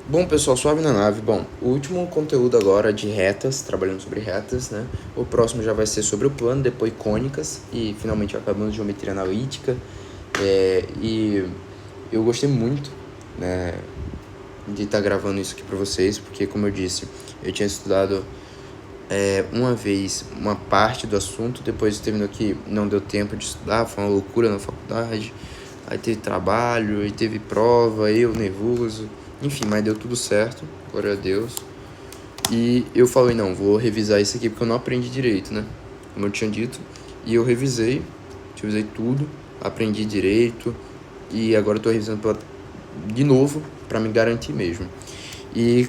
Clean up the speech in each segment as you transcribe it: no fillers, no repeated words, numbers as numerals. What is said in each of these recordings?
Bom, pessoal, suave na nave. Bom, o último conteúdo agora de retas, trabalhando sobre retas, né? O próximo já vai ser sobre o plano, depois cônicas e finalmente acabando de geometria analítica. E eu gostei muito, né, de estar gravando isso aqui para vocês, porque, como eu disse, eu tinha estudado uma vez uma parte do assunto, depois terminou que não deu tempo de estudar, foi uma loucura na faculdade. Aí teve trabalho, aí teve prova, eu nervoso, enfim, mas deu tudo certo, glória a Deus. E eu falei, não, vou revisar isso aqui porque eu não aprendi direito, né? Como eu tinha dito. E eu revisei tudo, aprendi direito e agora eu tô revisando de novo para me garantir mesmo. E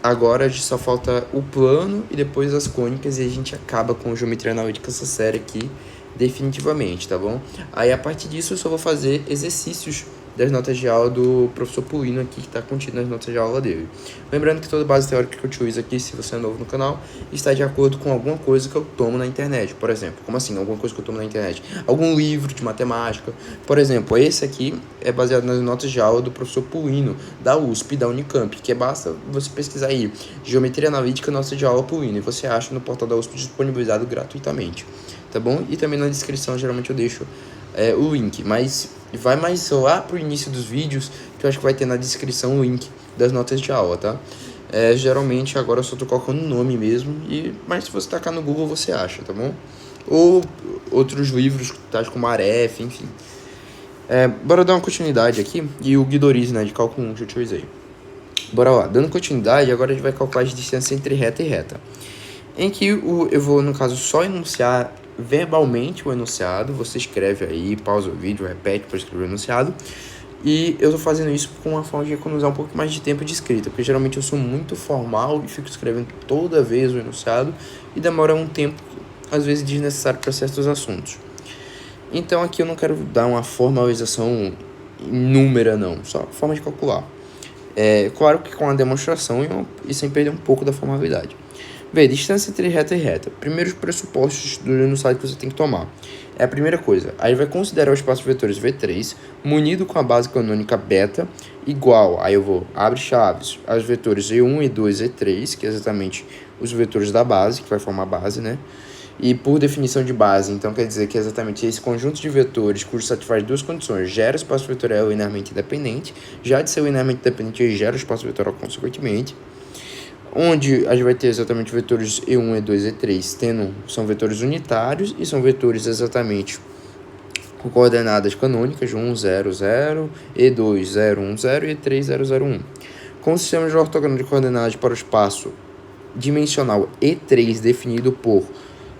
agora só falta o plano e depois as cônicas e a gente acaba com geometria analítica essa série aqui definitivamente, tá bom? Aí a partir disso eu só vou fazer exercícios das notas de aula do professor Pulino aqui, que está contido nas notas de aula dele. Lembrando que toda base teórica que eu utilizo aqui, se você é novo no canal, está de acordo com alguma coisa que eu tomo na internet. Por exemplo, como assim? Alguma coisa que eu tomo na internet? Algum livro de matemática. Por exemplo, esse aqui é baseado nas notas de aula do professor Pulino, da USP, da Unicamp, que basta você pesquisar aí, Geometria Analítica, nota de aula Pulino, e você acha no portal da USP disponibilizado gratuitamente, tá bom? E também na descrição, geralmente eu deixo o link, mas vai mais lá pro início dos vídeos, que eu acho que vai ter na descrição o link das notas de aula, tá? Geralmente agora eu só tô colocando o nome mesmo, mas se você tacar no Google você acha, tá bom? Ou outros livros, tais como Aref, enfim. Bora dar uma continuidade aqui, e o Guidoriz, né, de cálculo 1 que eu utilizei. Bora lá, dando continuidade, agora a gente vai calcular a distância entre reta e reta. Em que eu vou, no caso, só enunciar verbalmente o enunciado, você escreve aí, pausa o vídeo, repete para escrever o enunciado. E eu tô fazendo isso com uma forma de economizar um pouco mais de tempo de escrita, porque geralmente eu sou muito formal e fico escrevendo toda vez o enunciado e demora um tempo, às vezes, desnecessário para certos assuntos. Então aqui eu não quero dar uma formalização númera, não, só forma de calcular. Claro que com a demonstração e sem perder um pouco da formalidade. Vê, distância entre reta e reta. Primeiros pressupostos do enunciado que você tem que tomar. É a primeira coisa. Aí vai considerar o espaço de vetores V3 munido com a base canônica beta igual. Aí eu vou, abre chaves, aos vetores E1, E2, E3, que é exatamente os vetores da base, que vai formar a base, né? E por definição de base, então quer dizer que é exatamente esse conjunto de vetores cujo satisfaz duas condições, gera o espaço vetorial linearmente independente, já de ser linearmente independente ele gera o espaço vetorial consequentemente, onde a gente vai ter exatamente vetores E1, E2, E3, são vetores unitários e são vetores exatamente com coordenadas canônicas, 1, 0, 0, E2, 0, 1, 0 e E3, 0, 0, 1. Com o sistema de ortogonal de coordenadas para o espaço dimensional E3 definido por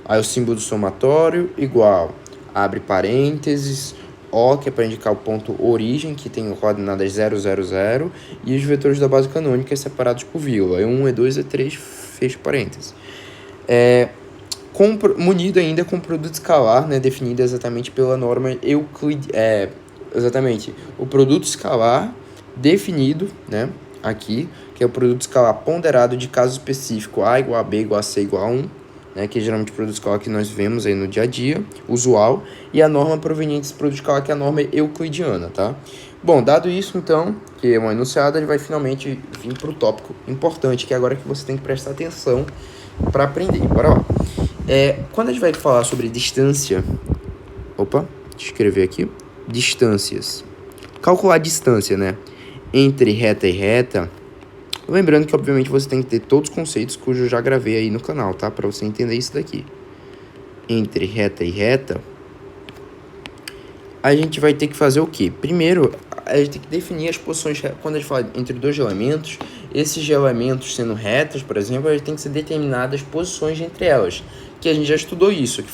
aí o símbolo do somatório igual, abre parênteses, O, que é para indicar o ponto origem, que tem coordenadas 0, 0, 0, e os vetores da base canônica separados por vírgula, E1, E2, E3, fecha parênteses. Munido ainda com produto escalar, né, definido exatamente pela norma euclidiana, exatamente, o produto escalar definido, né, aqui, que é o produto escalar ponderado de caso específico A igual a B igual a C igual a 1, né, que é geralmente o produto escalar que nós vemos aí no dia a dia, usual, e a norma proveniente desse produto escalar, que é a norma euclidiana, tá? Bom, dado isso, então, que é uma enunciada, ele vai finalmente vir para o tópico importante, que é agora que você tem que prestar atenção para aprender. Bora lá. Quando a gente vai falar sobre distância... Opa, deixa eu escrever aqui. Distâncias. Calcular a distância, né, entre reta e reta. Lembrando que, obviamente, você tem que ter todos os conceitos cujos eu já gravei aí no canal, tá? Para você entender isso daqui. Entre reta e reta, a gente vai ter que fazer o quê? Primeiro, a gente tem que definir as posições. Quando a gente fala entre dois elementos, esses elementos sendo retas, por exemplo, a gente tem que ser determinadas posições entre elas. Que a gente já estudou isso,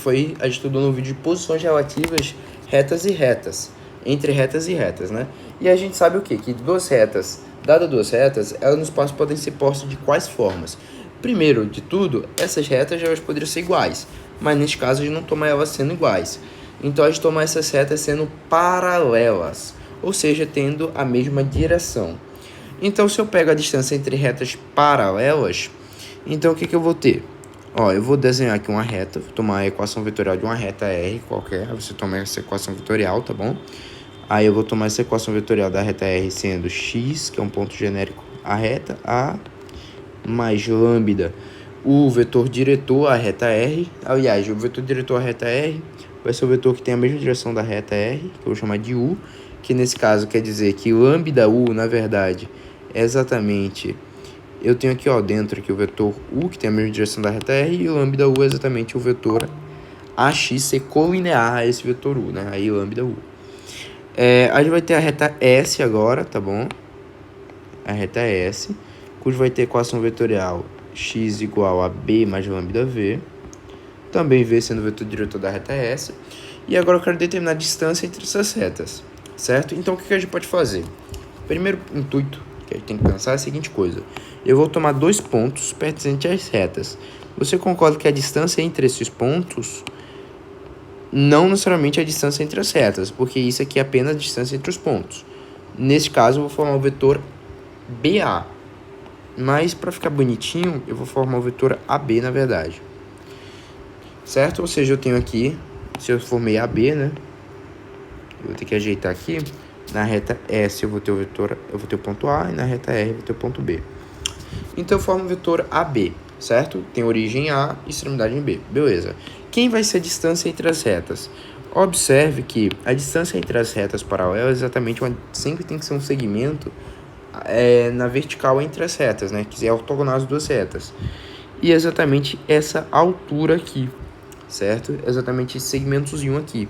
a gente estudou no vídeo de posições relativas retas e retas. Entre retas e retas, né? E a gente sabe o quê? Que duas retas, dadas duas retas, elas no espaço podem ser postas de quais formas? Primeiro de tudo, essas retas elas poderiam ser iguais, mas neste caso a gente não toma elas sendo iguais. Então a gente toma essas retas sendo paralelas, ou seja, tendo a mesma direção. Então se eu pego a distância entre retas paralelas, então o que eu vou ter? Eu vou desenhar aqui uma reta, vou tomar a equação vetorial de uma reta R qualquer, você toma essa equação vetorial, tá bom? Aí eu vou tomar essa equação vetorial da reta R sendo x, que é um ponto genérico, a reta A, mais lambda, o vetor diretor à reta R. Aliás, o vetor diretor à reta R vai ser o vetor que tem a mesma direção da reta R, que eu vou chamar de U, que nesse caso quer dizer que lambda U, na verdade, é exatamente... Eu tenho aqui, ó, dentro aqui o vetor U, que tem a mesma direção da reta R, e lambda U é exatamente o vetor AX ser colinear a esse vetor U, né? Aí lambda U. A gente vai ter a reta S agora, tá bom? A reta S, cujo vai ter equação vetorial x igual a b mais lambda v. Também v sendo o vetor diretor da reta S. E agora eu quero determinar a distância entre essas retas, certo? Então o que a gente pode fazer? Primeiro intuito que a gente tem que pensar é a seguinte coisa. Eu vou tomar dois pontos pertencentes às retas. Você concorda que a distância entre esses pontos não necessariamente a distância entre as retas, porque isso aqui é apenas a distância entre os pontos. Nesse caso, eu vou formar o vetor BA. Mas, para ficar bonitinho, eu vou formar o vetor AB, na verdade. Certo? Ou seja, eu tenho aqui, se eu formei AB, né? Eu vou ter que ajeitar aqui. Na reta S eu vou ter o ponto A, e na reta R eu vou ter o ponto B. Então, eu formo o vetor AB, certo? Tem origem A e extremidade em B. Beleza. Quem vai ser a distância entre as retas? Observe que a distância entre as retas paralelas sempre tem que ser um segmento na vertical entre as retas, né? Que é ortogonal às duas retas. E é exatamente essa altura aqui, certo? Exatamente esse segmentozinho aqui.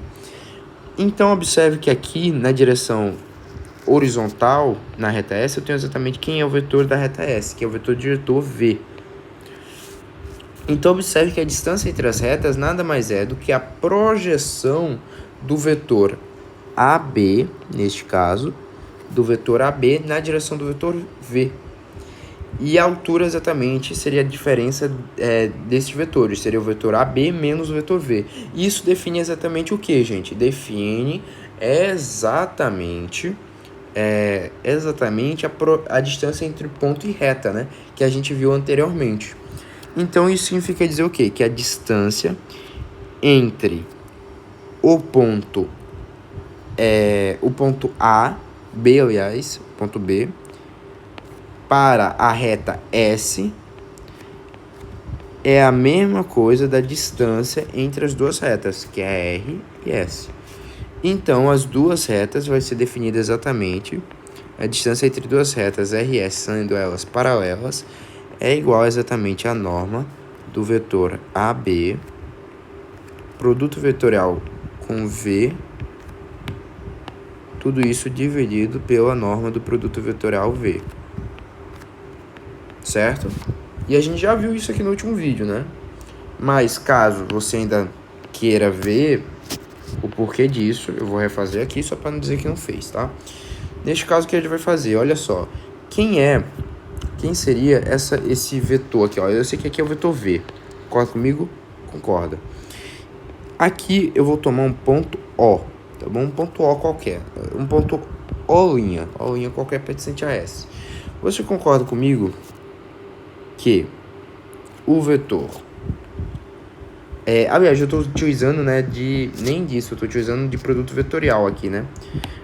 Então, observe que aqui na direção horizontal, na reta S, eu tenho exatamente quem é o vetor da reta S, que é o vetor diretor V. Então, observe que a distância entre as retas nada mais é do que a projeção do vetor AB, neste caso, do vetor AB na direção do vetor V. E a altura exatamente seria a diferença desses vetores, seria o vetor AB menos o vetor V. E isso define exatamente o que, gente? Define exatamente a distância entre ponto e reta, né? Que a gente viu anteriormente. Então, isso significa dizer o quê? Que a distância entre o ponto A, B, aliás, ponto B, para a reta S é a mesma coisa da distância entre as duas retas, que é R e S. Então, as duas retas vai ser definida exatamente, a distância entre duas retas R e S, sendo elas paralelas, é igual exatamente à norma do vetor AB, produto vetorial com V, tudo isso dividido pela norma do produto vetorial V. Certo? E a gente já viu isso aqui no último vídeo, né? Mas caso você ainda queira ver o porquê disso, eu vou refazer aqui só para não dizer que não fez, tá? Neste caso, o que a gente vai fazer? Olha só. Quem seria esse vetor aqui? Ó? Eu sei que aqui é o vetor V. Concorda comigo? Concorda. Aqui eu vou tomar um ponto O, tá bom? Um ponto O qualquer. Um ponto O'. O' qualquer pertencente a S. Você concorda comigo que o vetor... aliás, eu estou utilizando, né, nem disso, eu estou utilizando de produto vetorial aqui, né?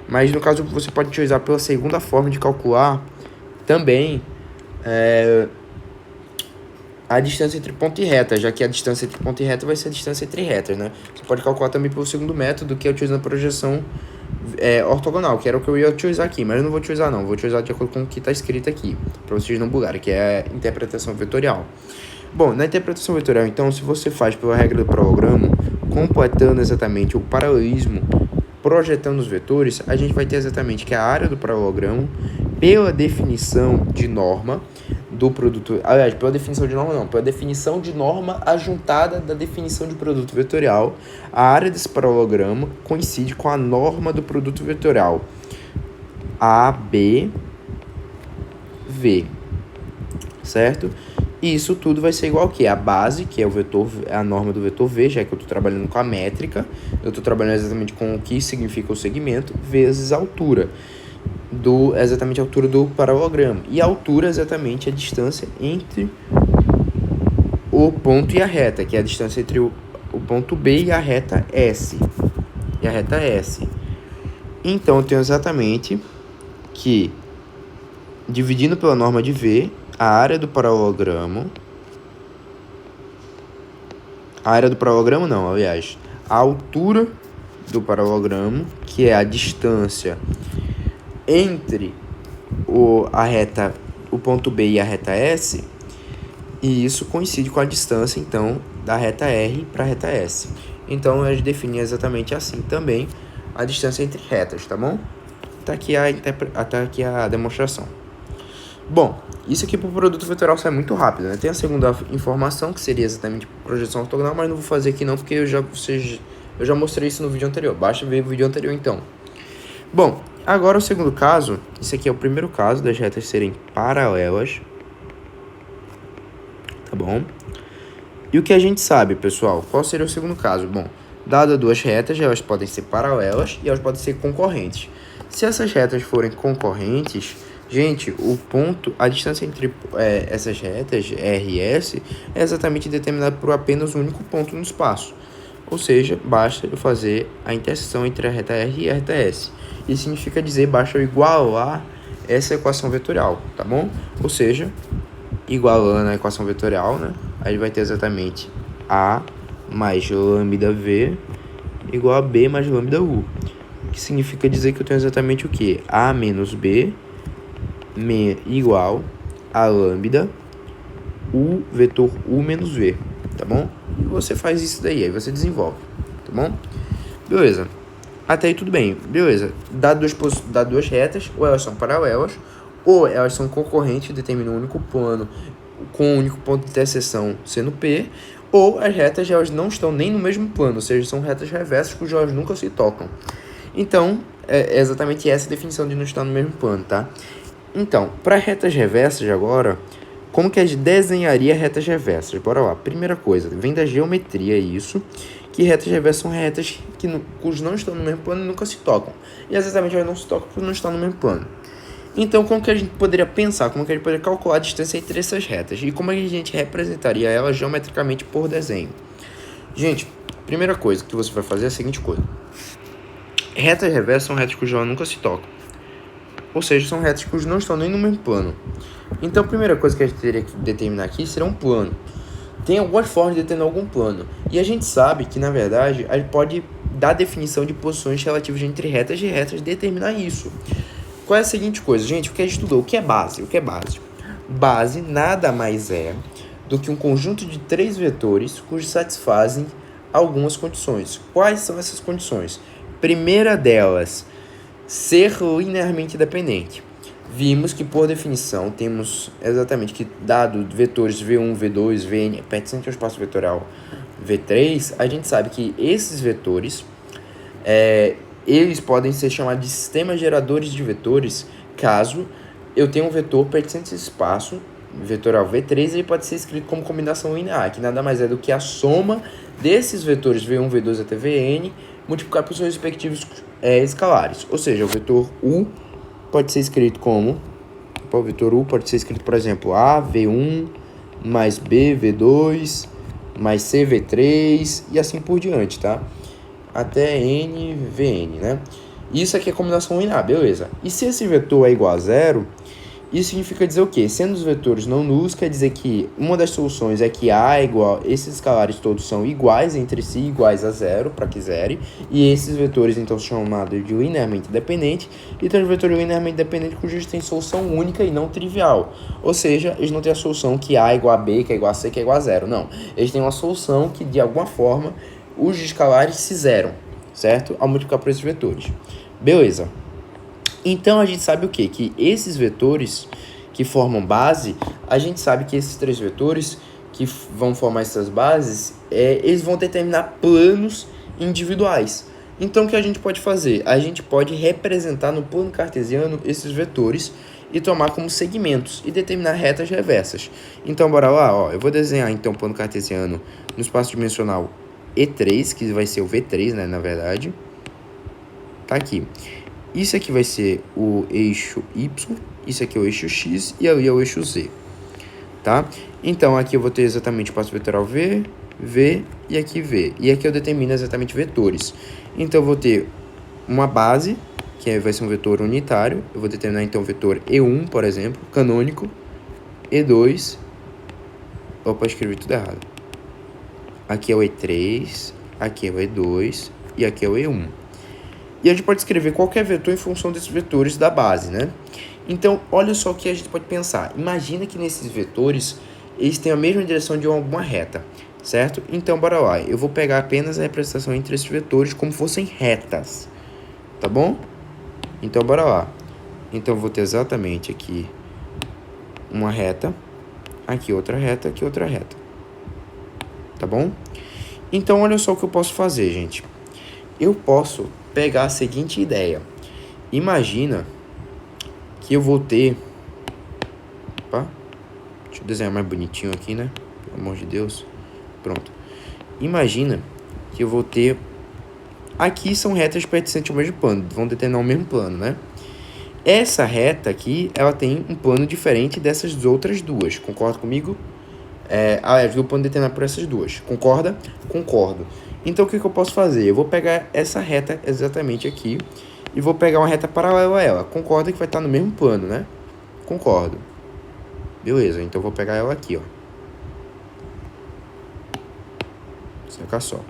Mas no caso você pode utilizar pela segunda forma de calcular também a distância entre ponto e reta, já que a distância entre ponto e reta vai ser a distância entre retas, né? Você pode calcular também pelo segundo método, que é utilizando a projeção ortogonal, que era o que eu ia utilizar aqui, mas eu não vou utilizar não, vou utilizar de acordo com o que está escrito aqui, para vocês não bugarem, que é a interpretação vetorial. Bom, na interpretação vetorial, então, se você faz pela regra do paralelogramo, completando exatamente o paralelismo, projetando os vetores, a gente vai ter exatamente que a área do paralelogramo, pela definição de norma do produto... Aliás, pela definição de norma não, pela definição de norma ajuntada da definição de produto vetorial, a área desse paralelogramo coincide com a norma do produto vetorial ABV, certo? E isso tudo vai ser igual ao que? A base, que é o vetor, a norma do vetor V, já que eu estou trabalhando com a métrica, eu estou trabalhando exatamente com o que significa o segmento, vezes a altura, exatamente a altura do paralelogramo. E a altura é exatamente a distância entre o ponto e a reta, que é a distância entre o ponto B e a reta S. Então, eu tenho exatamente que, dividindo pela norma de V, a área do paralelogramo... a altura do paralelogramo, que é a distância entre o ponto B e a reta S, e isso coincide com a distância, então, da reta R para a reta S. Então, a gente define exatamente assim também a distância entre retas, tá bom? Tá aqui a demonstração. Bom, isso aqui para o produto vetorial sai muito rápido, né? Tem a segunda informação, que seria exatamente projeção ortogonal, mas não vou fazer aqui não, porque eu já mostrei isso no vídeo anterior. Basta ver o vídeo anterior, então. Bom, agora o segundo caso, esse aqui é o primeiro caso das retas serem paralelas, tá bom? E o que a gente sabe, pessoal? Qual seria o segundo caso? Bom, dadas duas retas, elas podem ser paralelas e elas podem ser concorrentes. Se essas retas forem concorrentes, gente, a distância entre essas retas, R e S, é exatamente determinada por apenas um único ponto no espaço. Ou seja, basta eu fazer a interseção entre a reta R e a reta S. Isso significa dizer, basta eu igualar essa equação vetorial, tá bom? Ou seja, igualando a equação vetorial, né? Aí vai ter exatamente A mais lambda V igual a B mais lambda U. Que significa dizer que eu tenho exatamente o que? A menos B igual a lambda U vetor U menos V, tá bom? E você faz isso daí, aí você desenvolve, tá bom? Beleza. Até aí tudo bem, beleza. Dá duas retas, ou elas são paralelas, ou elas são concorrentes, determinam um único plano com um único ponto de interseção sendo P, ou as retas elas não estão nem no mesmo plano, ou seja, são retas reversas cujas nunca se tocam. Então, é exatamente essa a definição de não estar no mesmo plano, tá? Então, para retas reversas agora, como que a gente desenharia retas reversas? Bora lá. Primeira coisa, vem da geometria isso, que retas reversas são retas cujos não estão no mesmo plano e nunca se tocam. E exatamente elas não se tocam porque não estão no mesmo plano. Então, como que a gente poderia pensar, como que a gente poderia calcular a distância entre essas retas? E como a gente representaria elas geometricamente por desenho? Gente, primeira coisa que você vai fazer é a seguinte coisa. Retas reversas são retas cujas nunca se tocam. Ou seja, são retas cujos não estão nem no mesmo plano. Então, a primeira coisa que a gente teria que determinar aqui será um plano. Tem algumas formas de determinar algum plano. E a gente sabe que, na verdade, a gente pode dar definição de posições relativas entre retas e retas e determinar isso. Qual é a seguinte coisa, gente? O que a gente estudou? O que é base? Base nada mais é do que um conjunto de três vetores cujos satisfazem algumas condições. Quais são essas condições? Primeira delas, ser linearmente dependente. Vimos que, por definição, temos exatamente que, dado vetores V1, V2, Vn pertencentes ao espaço vetorial V3, a gente sabe que esses vetores, eles podem ser chamados de sistemas geradores de vetores, caso eu tenha um vetor pertencente a esse espaço vetorial V3, ele pode ser escrito como combinação linear, que nada mais é do que a soma desses vetores V1, V2 até Vn, multiplicar por seus respectivos escalares. Ou seja, o vetor U pode ser escrito como... O vetor U pode ser escrito, por exemplo, A, V1, mais B, V2, mais C, V3, e assim por diante, tá? Até N, Vn, né? Isso aqui é combinação linear, beleza. E se esse vetor é igual a zero, isso significa dizer o quê? Sendo os vetores não nulos, quer dizer que uma das soluções é que A é igual... Esses escalares todos são iguais entre si, iguais a zero, para que zere. E esses vetores, então, são chamados de linearmente dependente. E tem os vetores linearmente dependentes cujos têm solução única e não trivial. Ou seja, eles não têm a solução que A é igual a B, que é igual a C, que é igual a zero. Não. Eles têm uma solução que, de alguma forma, os escalares se zeram, certo? Ao multiplicar por esses vetores. Beleza. Então, a gente sabe o quê? Que esses vetores que formam base, a gente sabe que esses três vetores que vão formar essas bases, eles vão determinar planos individuais. Então, o que a gente pode fazer? A gente pode representar no plano cartesiano esses vetores e tomar como segmentos e determinar retas reversas. Então, bora lá, ó. Eu vou desenhar, então, o plano cartesiano no espaço dimensional E3, que vai ser o V3, né, na verdade. Tá aqui. Isso aqui vai ser o eixo Y, isso aqui é o eixo X e ali é o eixo Z, tá? Então, aqui eu vou ter exatamente o espaço vetorial V, V e aqui V. E aqui eu determino exatamente vetores. Então, eu vou ter uma base que vai ser um vetor unitário. Eu vou determinar então o vetor E1, por exemplo, canônico, E2, opa, escrevi tudo errado. Aqui é o E3, aqui é o E2 e aqui é o E1. E a gente pode escrever qualquer vetor em função desses vetores da base, né? Então, olha só o que a gente pode pensar. Imagina que nesses vetores, eles têm a mesma direção de alguma reta, certo? Então, bora lá. Eu vou pegar apenas a representação entre esses vetores como fossem retas, tá bom? Então, bora lá. Então, eu vou ter exatamente aqui uma reta, aqui outra reta, aqui outra reta, tá bom? Então, olha só o que eu posso fazer, gente. Eu posso pegar a seguinte ideia. Imagina que eu vou ter... Opa, deixa eu desenhar mais bonitinho aqui, né? Pelo amor de Deus. Pronto. Imagina que eu vou ter... Aqui são retas pertencentes ao mesmo plano. Vão determinar o mesmo plano, né? Essa reta aqui, ela tem um plano diferente dessas outras duas. Concorda comigo? O plano determinado por essas duas. Concorda? Concordo. Então, o que eu posso fazer? Eu vou pegar essa reta exatamente aqui e vou pegar uma reta paralela a ela. Concorda que vai estar no mesmo plano, né? Concordo. Beleza, então eu vou pegar ela aqui, ó. Saca só.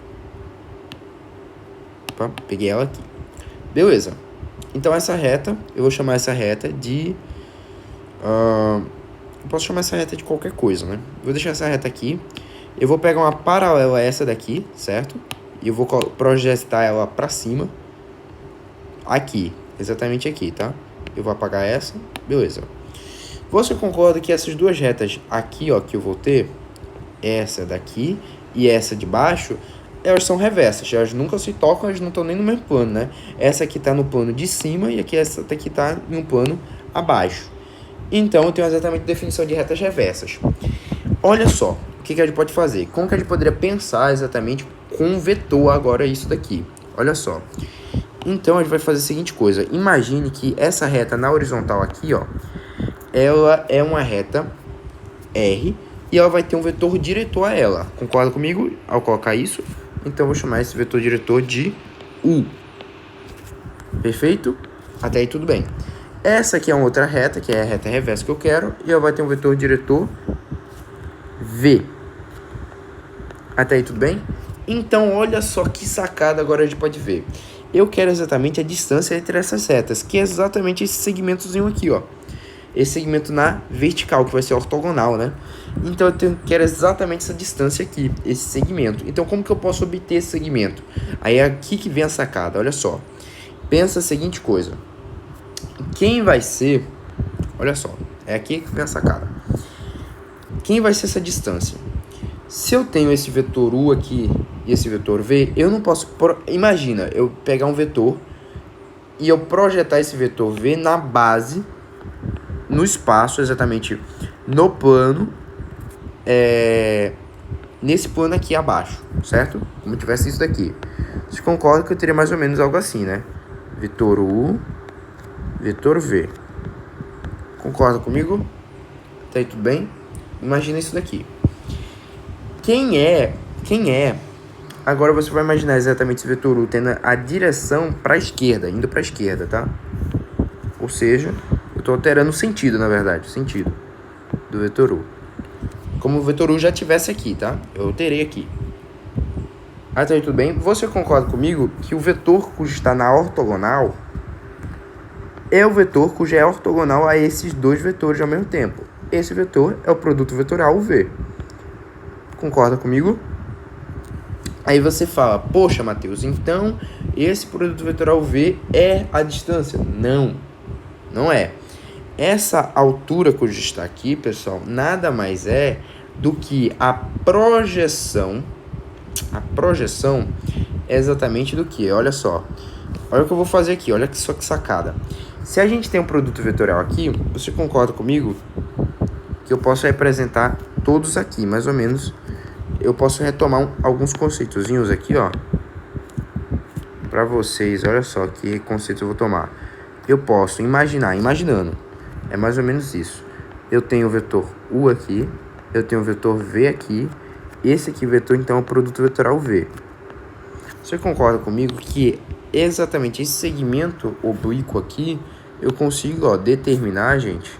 Opa, peguei ela aqui. Beleza. Então, essa reta, eu vou chamar essa reta de... eu posso chamar essa reta de qualquer coisa, né? Vou deixar essa reta aqui. Eu vou pegar uma paralela a essa daqui, certo? E eu vou projetar ela pra cima. Aqui, exatamente aqui, tá? Eu vou apagar essa, beleza. Você concorda que essas duas retas aqui, ó, que eu vou ter, essa daqui e essa de baixo, elas são reversas, elas nunca se tocam, elas não estão nem no mesmo plano, né? Essa aqui tá no plano de cima e aqui essa daqui tá em um plano abaixo. Então, eu tenho exatamente a definição de retas reversas. Olha só, o que a gente pode fazer? Como que a gente poderia pensar exatamente com um vetor agora isso daqui? Olha só. Então, a gente vai fazer a seguinte coisa. Imagine que essa reta na horizontal aqui, ó, ela é uma reta R e ela vai ter um vetor diretor a ela. Concorda comigo ao colocar isso? Então, eu vou chamar esse vetor diretor de U. Perfeito? Até aí tudo bem. Essa aqui é uma outra reta, que é a reta reversa que eu quero, e ela vai ter um vetor diretor V. Até aí tudo bem? Então, olha só que sacada agora a gente pode ver. Eu quero exatamente a distância entre essas retas, que é exatamente esse segmentozinho aqui, ó. Esse segmento na vertical, que vai ser ortogonal, né? Então, quero exatamente essa distância aqui, esse segmento. Então, como que eu posso obter esse segmento? Aí é aqui que vem a sacada, olha só. Pensa a seguinte coisa. Quem vai ser... Olha só, é aqui que vem a sacada. Quem vai ser essa distância? Se eu tenho esse vetor U aqui e esse vetor V, eu não posso... Imagina, eu pegar um vetor e eu projetar esse vetor V na base, no espaço, exatamente no plano, nesse plano aqui abaixo, certo? Como tivesse isso daqui. Vocês concordam que eu teria mais ou menos algo assim, né? Vetor U, vetor V. Concorda comigo? Tá aí tudo bem? Imagina isso daqui. Quem é? Agora você vai imaginar exatamente esse vetor U tendo a direção para a esquerda, indo para a esquerda, tá? Ou seja, eu estou alterando o sentido, na verdade, o sentido do vetor U. Como o vetor U já tivesse aqui, tá? Eu alterei aqui. Até aí tudo bem? Você concorda comigo que o vetor cujo está na ortogonal é o vetor cujo é ortogonal a esses dois vetores ao mesmo tempo? Esse vetor é o produto vetoral V. Concorda comigo? Aí você fala, poxa, Matheus, então esse produto vetoral V é a distância? Não, não é. Essa altura cuja está aqui, pessoal, nada mais é do que a projeção. A projeção é exatamente do que? Olha só. Olha o que eu vou fazer aqui, olha só que sacada. Se a gente tem um produto vetorial aqui, você concorda comigo que eu posso representar todos aqui, mais ou menos. Eu posso retomar alguns conceitozinhos aqui, ó, para vocês. Olha só que conceito eu vou tomar. Eu posso imaginando, é mais ou menos isso. Eu tenho o vetor U aqui, eu tenho o vetor V aqui, esse aqui vetor então é o produto vetoral V. Você concorda comigo que exatamente esse segmento oblíquo aqui, eu consigo, ó, determinar, gente,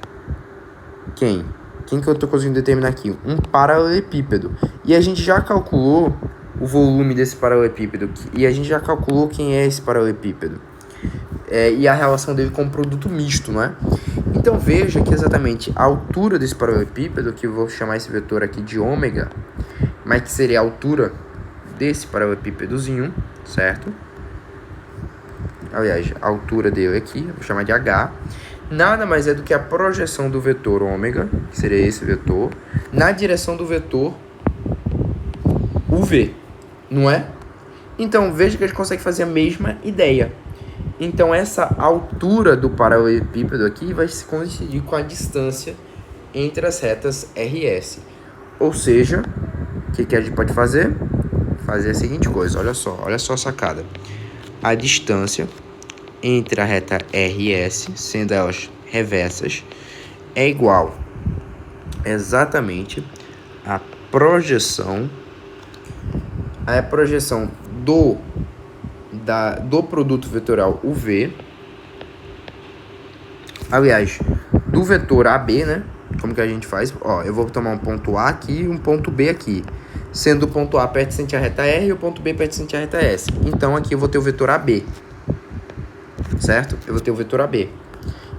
quem que eu tô conseguindo determinar aqui? Um paralelepípedo. E a gente já calculou o volume desse paralelepípedo, e a gente já calculou quem é esse paralelepípedo. E a relação dele com o produto misto, não é? Então veja que exatamente a altura desse paralelepípedo, que eu vou chamar esse vetor aqui de ômega, mas que seria a altura desse paralelepípedozinho, certo? Aliás, a altura dele aqui, vou chamar de H, nada mais é do que a projeção do vetor ômega, que seria esse vetor, na direção do vetor UV, não é? Então veja que a gente consegue fazer a mesma ideia. Então essa altura do paralelepípedo aqui vai se coincidir com a distância entre as retas RS. Ou seja, o que a gente pode fazer? Fazer a seguinte coisa, olha só a sacada. A distância entre a reta RS, sendo elas reversas, é igual exatamente à projeção do produto vetorial UV, aliás, do vetor AB, né? Como que a gente faz? Ó, eu vou tomar um ponto A aqui e um ponto B aqui, sendo o ponto A pertencente à reta R e o ponto B pertencente à reta S. Então aqui eu vou ter o vetor AB, certo? Eu vou ter o vetor AB.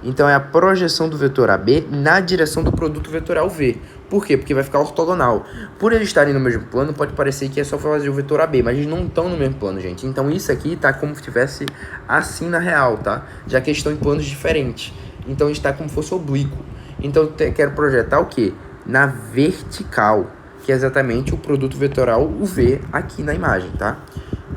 Então é a projeção do vetor AB na direção do produto vetorial V. Por quê? Porque vai ficar ortogonal. Por eles estarem no mesmo plano, pode parecer que é só fazer o vetor AB, mas eles não estão no mesmo plano, gente. Então isso aqui tá como se estivesse assim na real, tá? Já que eles estão em planos diferentes. Então está como se fosse oblíquo. Então eu quero projetar o quê? Na vertical, que é exatamente o produto vetorial UV aqui na imagem, tá?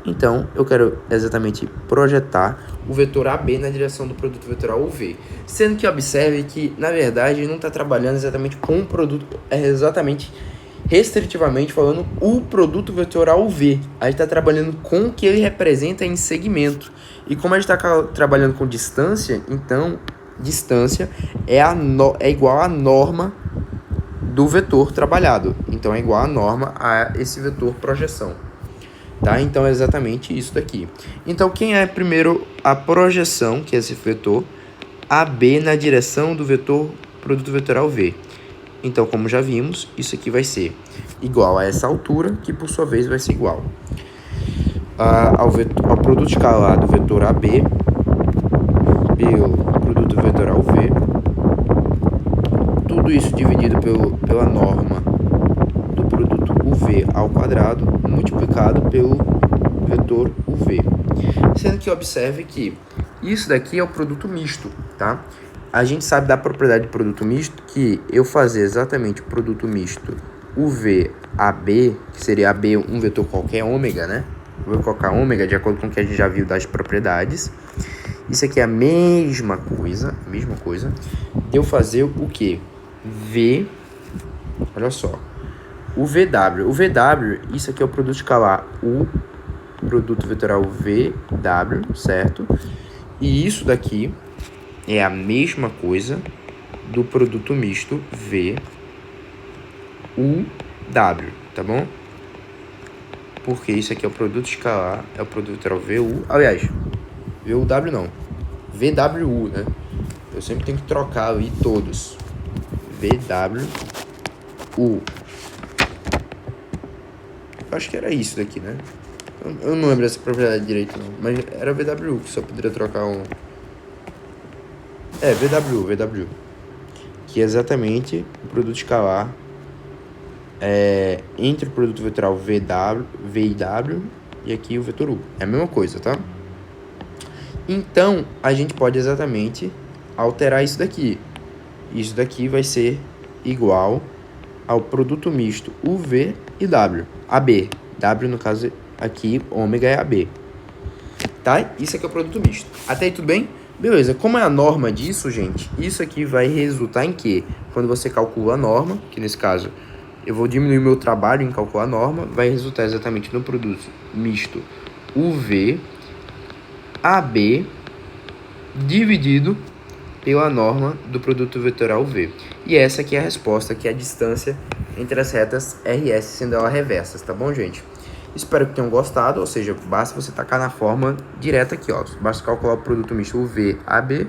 Então, eu quero exatamente projetar o vetor AB na direção do produto vetorial UV. Sendo que observe que, na verdade, não está trabalhando exatamente com o produto, exatamente, restritivamente falando, o produto vetorial UV. A gente está trabalhando com o que ele representa em segmento. E como a gente está trabalhando com distância, então, distância é igual à norma do vetor trabalhado. Então, é igual à norma a esse vetor projeção. Tá? Então é exatamente isso daqui. Então quem é primeiro a projeção, que é esse vetor, AB na direção do vetor produto vetorial V. Então, como já vimos, isso aqui vai ser igual a essa altura, que por sua vez vai ser igual ao produto escalar do vetor AB pelo produto vetorial V. Tudo isso dividido pela norma do produto UV ao quadrado multiplicado pelo vetor UV. Sendo que observe que isso daqui é o produto misto, tá? A gente sabe da propriedade do produto misto que eu fazer exatamente o produto misto UV-AB, que seria AB um vetor qualquer, ômega, né? Vou colocar ômega de acordo com o que a gente já viu das propriedades. Isso aqui é a mesma coisa de eu fazer o que? Olha só. O VW. O VW, isso aqui é o produto escalar, o produto vetorial VW, certo? E isso daqui é a mesma coisa do produto misto VUW, tá bom? Porque isso aqui é o produto escalar, é o produto vetorial VU, aliás, VUW não, VWU, né? Eu sempre tenho que trocar ali todos. VWU. Acho que era isso daqui, né? Eu não lembro dessa propriedade direito, não. Mas era VWU, que só poderia trocar um... VW. Que é exatamente o produto escalar entre o produto vetorial VIW e aqui o vetor U. É a mesma coisa, tá? Então, a gente pode exatamente alterar isso daqui. Isso daqui vai ser igual ao produto misto UV e W. AB. W, no caso, aqui, ômega é AB. Tá? Isso aqui é o produto misto. Até aí tudo bem? Beleza. Como é a norma disso, gente? Isso aqui vai resultar em quê? Quando você calcula a norma, que nesse caso eu vou diminuir meu trabalho em calcular a norma, vai resultar exatamente no produto misto UV AB dividido pela norma do produto vetorial V. E essa aqui é a resposta, que é a distância entre as retas RS, sendo elas reversas, tá bom, gente? Espero que tenham gostado, ou seja, basta você tacar na forma direta aqui, ó. Basta calcular o produto misto UV, AB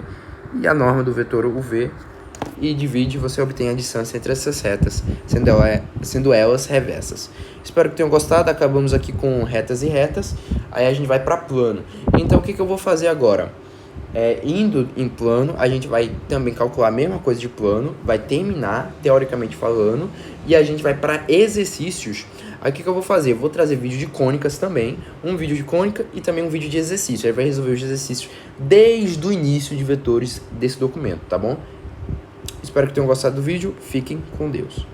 e a norma do vetor UV e divide, você obtém a distância entre essas retas, sendo elas reversas. Espero que tenham gostado. Acabamos aqui com retas e retas, aí a gente vai para plano. Então o que eu vou fazer agora? Indo em plano, a gente vai também calcular a mesma coisa de plano, vai terminar, teoricamente falando, e a gente vai para exercícios. Aí o que eu vou fazer? Eu vou trazer vídeo de cônicas também, um vídeo de cônica e também um vídeo de exercício. Aí vai resolver os exercícios desde o início de vetores desse documento, tá bom? Espero que tenham gostado do vídeo, fiquem com Deus.